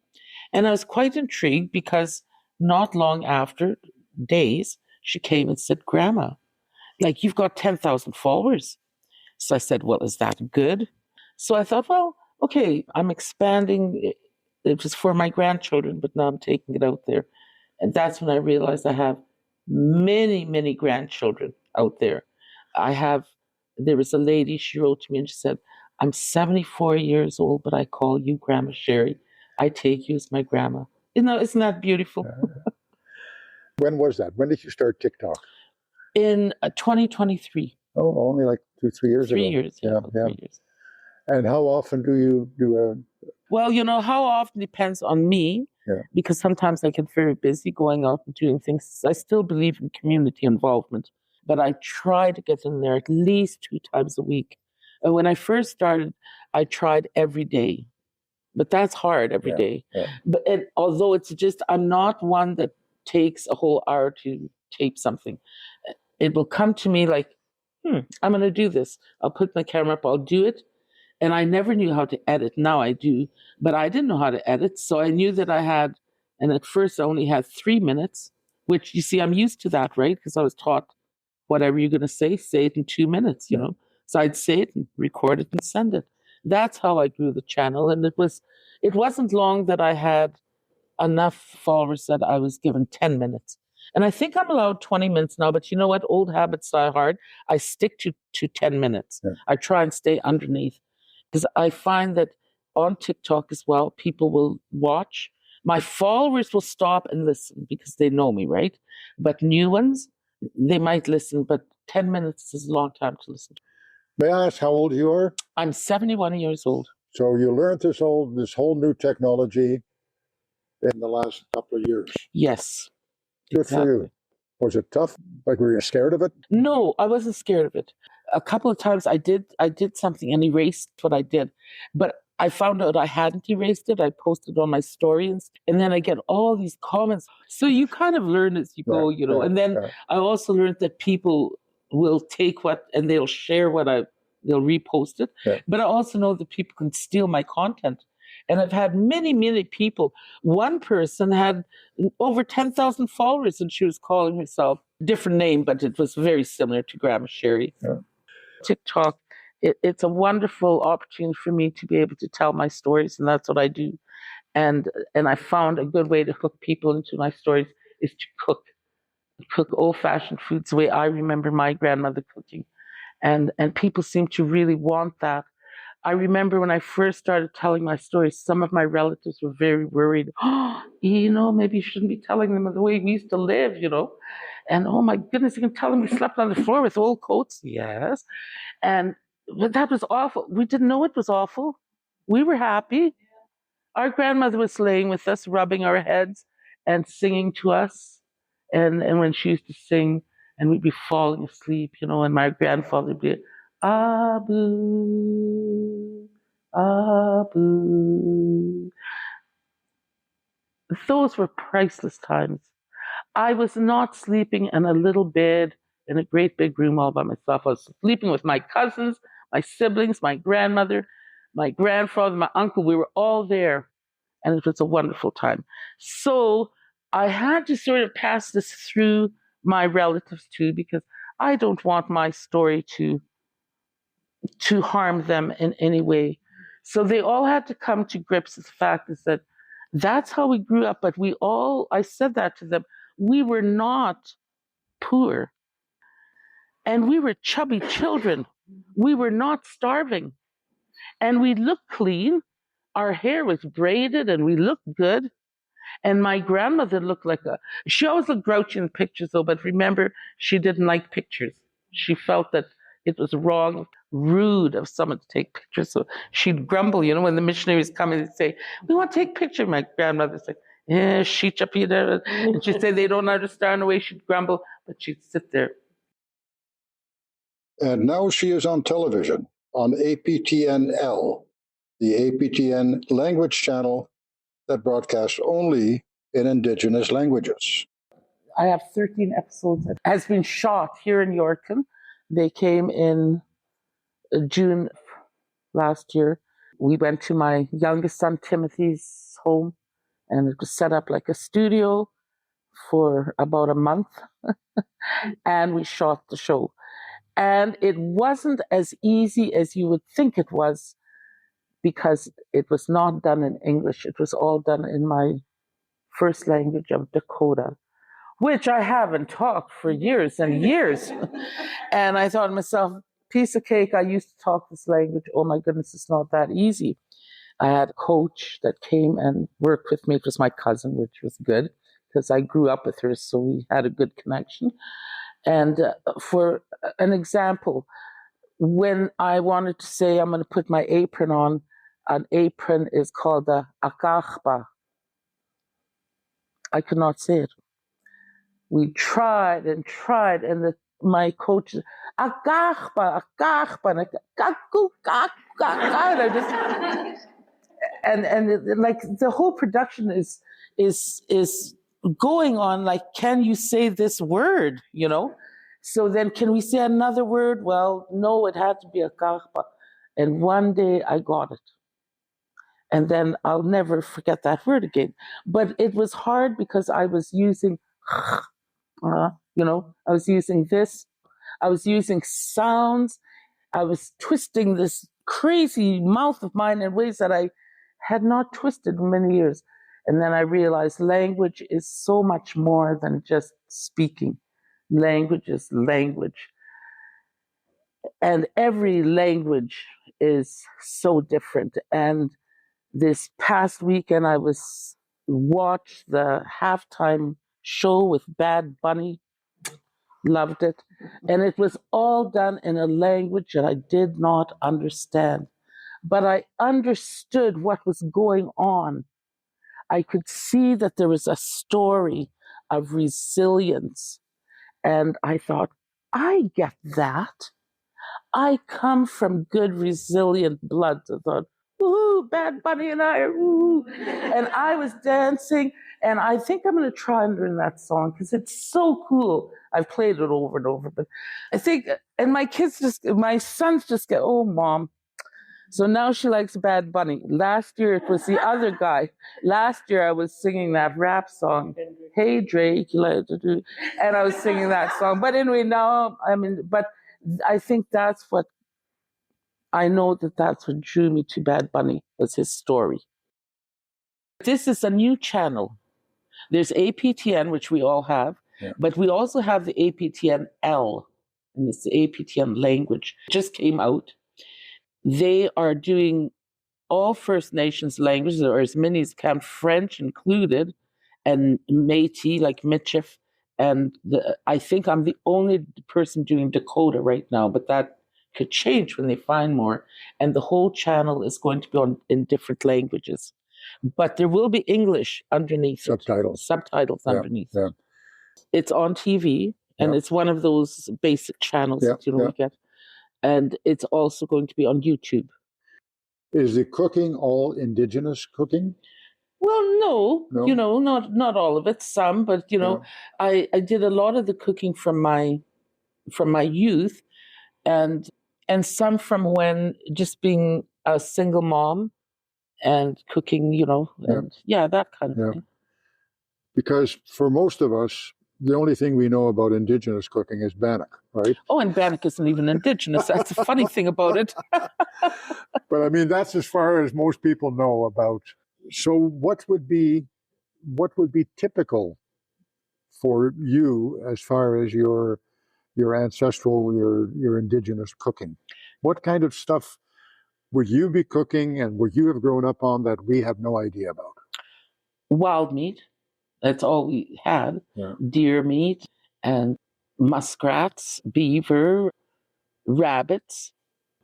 And I was quite intrigued, because not long after, days, she came and said, "Grandma, like, you've got 10,000 followers." So I said, "Well, is that good?" So I thought, well, okay, I'm expanding. It was for my grandchildren, but now I'm taking it out there. And that's when I realized I have many, many grandchildren out there. There was a lady, she wrote to me and she said, "I'm 74 years old, but I call you Grandma Sherry. I take you as my grandma." Isn't that beautiful? When was that? When did you start TikTok? In 2023. Oh, only like 3 years ago. 3 years. Yeah. 3 years. And how often do you do Well, how often depends on me, because sometimes I get very busy going out and doing things. I still believe in community involvement, but I try to get in there at least 2 times a week. And when I first started, I tried every day, but that's hard every day. Yeah. But although it's just, I'm not one that takes a whole hour to tape something. It will come to me like, I'm going to do this. I'll put my camera up, I'll do it. And I never knew how to edit. Now I do, but I didn't know how to edit. So I knew that I had, and at first I only had 3 minutes, which, you see, I'm used to that, right? Because I was taught, whatever you're going to say it in 2 minutes, So I'd say it and record it and send it. That's how I grew the channel. And it wasn't long that I had enough followers that I was given 10 minutes. And I think I'm allowed 20 minutes now, but you know what? Old habits die hard. I stick to 10 minutes. Yeah. I try and stay underneath, because I find that on TikTok as well, people will watch. My followers will stop and listen because they know me, right? But new ones, they might listen, but 10 minutes is a long time to listen to. May I ask how old you are? I'm 71 years old. So you learned this whole new technology in the last couple of years. Yes. Good exactly. For you. Was it tough? Like, were you scared of it? No, I wasn't scared of it. A couple of times I did something and erased what I did, but I found out I hadn't erased it. I posted on my story, and then I get all these comments. So you kind of learn as you go, and then I also learned that people will take and they'll share they'll repost it. Yeah. But I also know that people can steal my content. And I've had many, many people. One person had over 10,000 followers, and she was calling herself a different name, but it was very similar to Grandma Sherry. Yeah. TikTok, it's a wonderful opportunity for me to be able to tell my stories, and that's what I do. And I found a good way to hook people into my stories is to cook old-fashioned foods the way I remember my grandmother cooking. And people seem to really want that. I remember when I first started telling my stories, some of my relatives were very worried. Maybe you shouldn't be telling them the way we used to live, And oh my goodness, you can tell them we slept on the floor with old coats. Yes. But that was awful. We didn't know it was awful. We were happy. Our grandmother was laying with us, rubbing our heads and singing to us. And when she used to sing, and we'd be falling asleep, and my grandfather would be, Abu, Abu. Those were priceless times. I was not sleeping in a little bed in a great big room all by myself. I was sleeping with my cousins, my siblings, my grandmother, my grandfather, my uncle. We were all there, and it was a wonderful time. So I had to sort of pass this through my relatives too, because I don't want my story to harm them in any way. So they all had to come to grips with the fact is that that's how we grew up. But I said that to them, we were not poor. And we were chubby children. We were not starving. And we looked clean. Our hair was braided and we looked good. And my grandmother looked she always looked grouchy in pictures though, but remember, she didn't like pictures. She felt that it was wrong, rude of someone to take pictures. So she'd grumble, when the missionaries come and say, we want to take pictures. My grandmother said, yeah, sheet up here. And she'd say they don't understand the way she'd grumble, but she'd sit there. And now she is on television on APTN-L, the APTN language channel that broadcasts only in Indigenous languages. I have 13 episodes that has been shot here in Yorkton. They came in June last year. We went to my youngest son Timothy's home, and it was set up like a studio for about a month, and we shot the show. And it wasn't as easy as you would think it was, because it was not done in English. It was all done in my first language of Dakota, which I haven't talked for years and years. And I thought to myself, piece of cake, I used to talk this language. Oh my goodness, it's not that easy. I had a coach that came and worked with me. It was my cousin, which was good because I grew up with her, so we had a good connection. And for an example, when I wanted to say I'm going to put my apron on, an apron is called a akachba. I could not say it. We tried, and my coach, akachba, akachba, and like the whole production is going on like, can you say this word, So then can we say another word? Well, no, it had to be a kahpa. And one day I got it. And then I'll never forget that word again. But it was hard because I was using, I was using this. I was using sounds. I was twisting this crazy mouth of mine in ways that I had not twisted in many years. And then I realized language is so much more than just speaking. Language is language. And every language is so different. And this past weekend, I watched the halftime show with Bad Bunny. Loved it. And it was all done in a language that I did not understand. But I understood what was going on. I could see that there was a story of resilience. And I thought, I get that. I come from good, resilient blood. I thought, woohoo, Bad Bunny and I, woo. And I was dancing, and I think I'm going to try and learn that song because it's so cool. I've played it over and over, but I think, and my sons just get, oh, Mom. So now she likes Bad Bunny. Last year it was the other guy. Last year I was singing that rap song, Hey Drake, you like to do, and I was singing that song. But anyway, now but I think that's what drew me to Bad Bunny was his story. This is a new channel. There's APTN, which we all have, but we also have the APTN-L, and it's the APTN language. It just came out. They are doing all First Nations languages, or as many as can, French included, and Métis, like Michif. And I think I'm the only person doing Dakota right now, but that could change when they find more. And the whole channel is going to be in different languages. But there will be English underneath subtitles underneath. Yeah. It's on TV. And Yep. it's one of those basic channels Yep, that, we get. And it's also going to be on YouTube. Is the cooking all Indigenous cooking? Well, no, No? not all of it, some, but I did a lot of the cooking from my youth, and some from when just being a single mom and cooking, and that kind of thing. Because for most of us, the only thing we know about Indigenous cooking is bannock, right? Oh, and bannock isn't even Indigenous. That's the funny thing about it. But I mean, that's as far as most people know about. So what would be typical for you as far as your ancestral, your Indigenous cooking? What kind of stuff would you be cooking and would you have grown up on that we have no idea about? Wild meat. That's all we had. Yeah. Deer meat and muskrats, beaver, rabbits,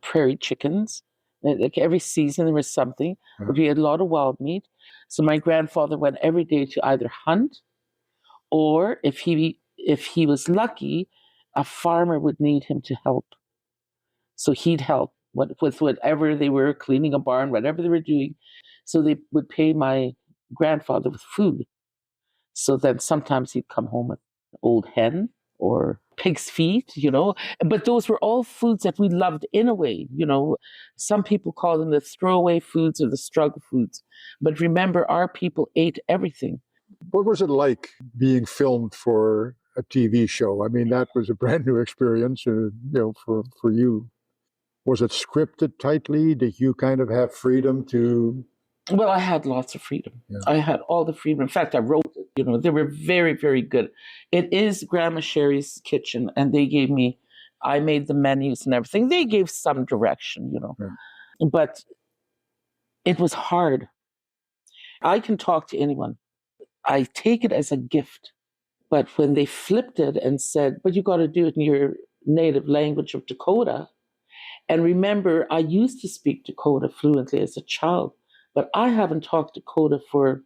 prairie chickens. Like every season there was something. Yeah. But we had a lot of wild meat. So my grandfather went every day to either hunt, or if he was lucky, a farmer would need him to help. So he'd help with whatever they were, cleaning a barn, whatever they were doing. So they would pay my grandfather with food. So then sometimes he'd come home with old hen or pig's feet, But those were all foods that we loved in a way, Some people call them the throwaway foods or the struggle foods. But remember, our people ate everything. What was it like being filmed for a TV show? I mean, that was a brand new experience, for you. Was it scripted tightly? Did you kind of have freedom to? Well, I had lots of freedom. Yeah. I had all the freedom. In fact, I wrote it. They were very, very good. It is Grandma Sherry's kitchen, and I made the menus and everything. They gave some direction, Yeah. But it was hard. I can talk to anyone. I take it as a gift. But when they flipped it and said, but you got to do it in your native language of Dakota. And remember, I used to speak Dakota fluently as a child, but I haven't talked Dakota for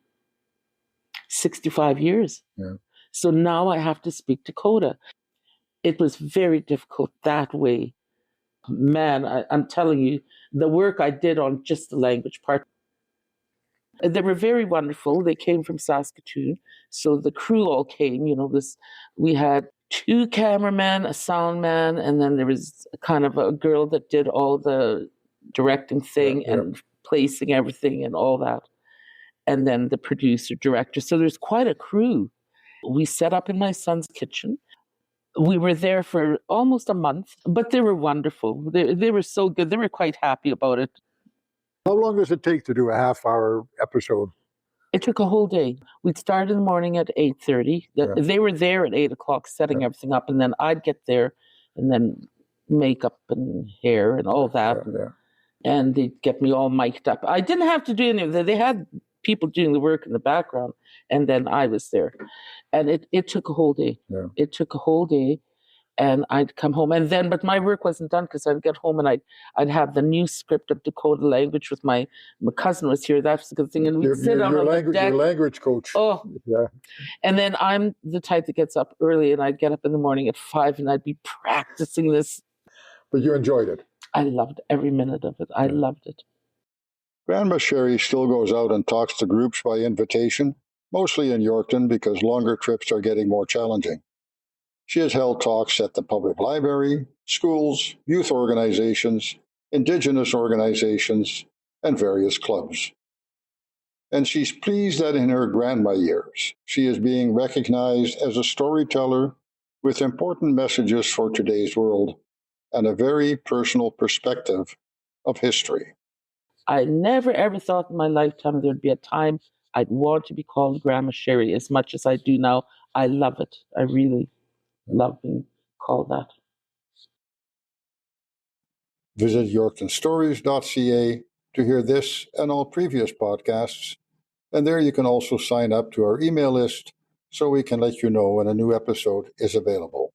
65 years. Yeah. So now I have to speak Dakota. It was very difficult that way. Man, I'm telling you, the work I did on just the language part, they were very wonderful. They came from Saskatoon. So the crew all came, we had 2 cameramen, a sound man, and then there was kind of a girl that did all the directing thing and placing everything and all that. And then the producer, director. So there's quite a crew. We set up in my son's kitchen. We were there for almost a month, but they were wonderful. They were so good. They were quite happy about it. How long does it take to do a half-hour episode? It took a whole day. We'd start in the morning at 8:30. They were there at 8 o'clock setting everything up, and then I'd get there and then makeup and hair and all that. And they'd get me all mic'd up. I didn't have to do any of that. They had people doing the work in the background, and then I was there. And it took a whole day. Yeah. It took a whole day. And I'd come home, but my work wasn't done because I'd get home and I'd have the new script of Dakota language with my cousin was here. That's the good thing, and we'd sit on the deck. Your language coach. Oh, yeah. And then I'm the type that gets up early, and I'd get up in the morning at 5, and I'd be practicing this. But you enjoyed it. I loved every minute of it. I loved it. Grandma Sherry still goes out and talks to groups by invitation, mostly in Yorkton because longer trips are getting more challenging. She has held talks at the public library, schools, youth organizations, Indigenous organizations, and various clubs. And she's pleased that in her grandma years, she is being recognized as a storyteller with important messages for today's world and a very personal perspective of history. I never ever thought in my lifetime there'd be a time I'd want to be called Grandma Sherry as much as I do now. I love it. I really love being called that. Visit yorktonstories.ca to hear this and all previous podcasts, and there you can also sign up to our email list so we can let you know when a new episode is available.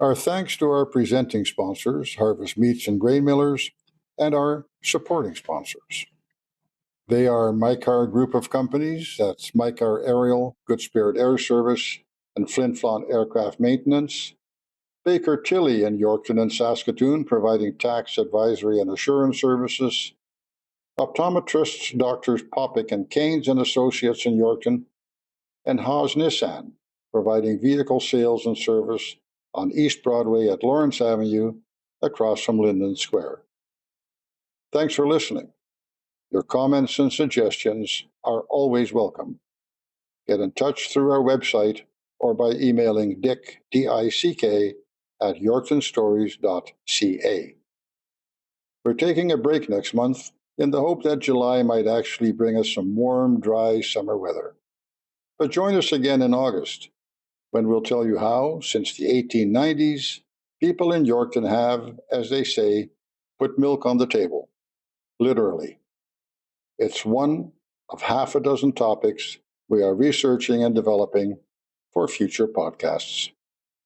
Our thanks to our presenting sponsors, Harvest Meats and Grain Millers, and our supporting sponsors. They are MyCar Group of Companies, that's MyCar Aerial, Good Spirit Air Service, and Flin Flon Aircraft Maintenance, Baker Tilly in Yorkton and Saskatoon, providing tax advisory and assurance services, optometrists Doctors Popick and Keynes and Associates in Yorkton, and Haas Nissan, providing vehicle sales and service on East Broadway at Lawrence Avenue, across from Linden Square. Thanks for listening. Your comments and suggestions are always welcome. Get in touch through our website or by emailing Dick, D-I-C-K, at yorktonstories.ca. We're taking a break next month in the hope that July might actually bring us some warm, dry summer weather. But join us again in August, when we'll tell you how, since the 1890s, people in Yorkton have, as they say, put milk on the table, literally. It's one of half a dozen topics we are researching and developing for future podcasts.